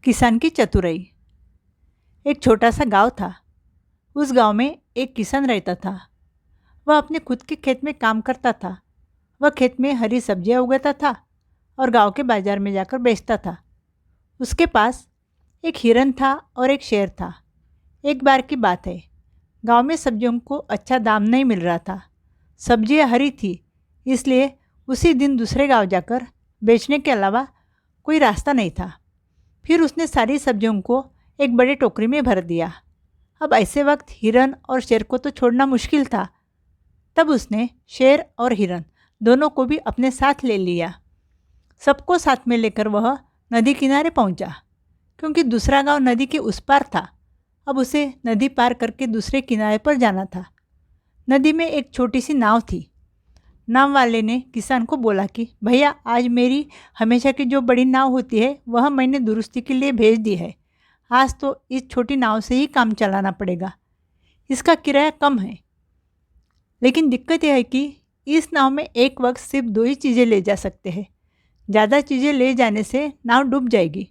किसान की चतुराई। एक छोटा सा गांव था। उस गांव में एक किसान रहता था। वह अपने खुद के खेत में काम करता था। वह खेत में हरी सब्जियां उगाता था और गांव के बाजार में जाकर बेचता था। उसके पास एक हिरन था और एक शेर था। एक बार की बात है, गांव में सब्जियों को अच्छा दाम नहीं मिल रहा था। सब्जियां हरी थी, इसलिए उसी दिन दूसरे गांव जाकर बेचने के अलावा कोई रास्ता नहीं था। फिर उसने सारी सब्जियों को एक बड़े टोकरी में भर दिया। अब ऐसे वक्त हिरन और शेर को तो छोड़ना मुश्किल था। तब उसने शेर और हिरन दोनों को भी अपने साथ ले लिया। सबको साथ में लेकर वह नदी किनारे पहुंचा, क्योंकि दूसरा गांव नदी के उस पार था। अब उसे नदी पार करके दूसरे किनारे पर जाना था। नदी में एक छोटी सी नाव थी। नाव वाले ने किसान को बोला कि भैया, आज मेरी हमेशा की जो बड़ी नाव होती है वह मैंने दुरुस्ती के लिए भेज दी है। आज तो इस छोटी नाव से ही काम चलाना पड़ेगा। इसका किराया कम है, लेकिन दिक्कत यह है कि इस नाव में एक वक्त सिर्फ 2 ही चीज़ें ले जा सकते हैं। ज़्यादा चीज़ें ले जाने से नाव डूब जाएगी।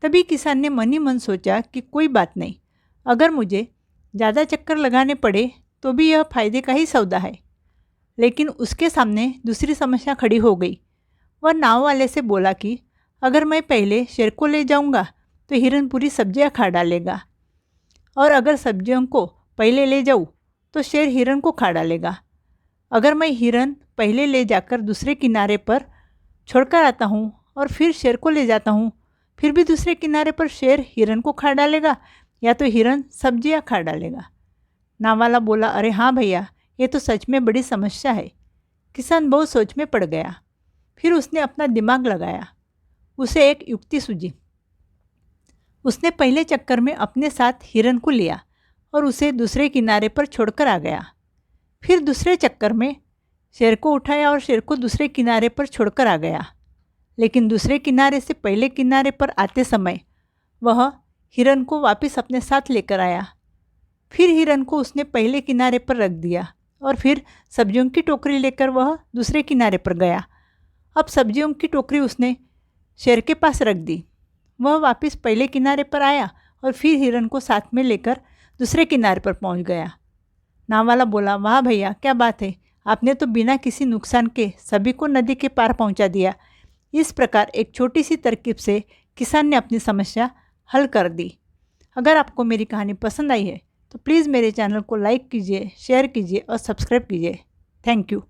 तभी किसान ने मन ही मन सोचा कि कोई बात नहीं, अगर मुझे ज़्यादा चक्कर लगाने पड़े तो भी यह फ़ायदे का ही सौदा है। लेकिन उसके सामने दूसरी समस्या खड़ी हो गई। वह नाव वाले से बोला कि अगर मैं पहले शेर को ले जाऊंगा तो हिरन पूरी सब्जियां खा डालेगा, और अगर सब्जियों को पहले ले जाऊं तो शेर हिरन को खा डालेगा। अगर मैं हिरन पहले ले जाकर दूसरे किनारे पर छोड़कर आता हूँ और फिर शेर को ले जाता हूँ, फिर भी दूसरे किनारे पर शेर हिरन को खा डालेगा या तो हिरन सब्जियां खा डालेगा। नाव वाला बोला, अरे हाँ भैया, ये तो सच में बड़ी समस्या है। किसान बहुत सोच में पड़ गया। फिर उसने अपना दिमाग लगाया। उसे एक युक्ति सूझी। उसने पहले चक्कर में अपने साथ हिरन को लिया और उसे दूसरे किनारे पर छोड़कर आ गया। फिर दूसरे चक्कर में शेर को उठाया और शेर को दूसरे किनारे पर छोड़कर आ गया। लेकिन दूसरे किनारे से पहले किनारे पर आते समय वह हिरन को वापस अपने साथ लेकर आया। फिर हिरन को उसने पहले किनारे पर रख दिया और फिर सब्जियों की टोकरी लेकर वह दूसरे किनारे पर गया। अब सब्जियों की टोकरी उसने शेर के पास रख दी। वह वापस पहले किनारे पर आया और फिर हिरन को साथ में लेकर दूसरे किनारे पर पहुंच गया। नाव वाला बोला, वाह भैया, क्या बात है, आपने तो बिना किसी नुकसान के सभी को नदी के पार पहुंचा दिया। इस प्रकार एक छोटी सी तरकीब से किसान ने अपनी समस्या हल कर दी। अगर आपको मेरी कहानी पसंद आई है तो प्लीज़ मेरे चैनल को लाइक कीजिए, शेयर कीजिए और सब्सक्राइब कीजिए। Thank you.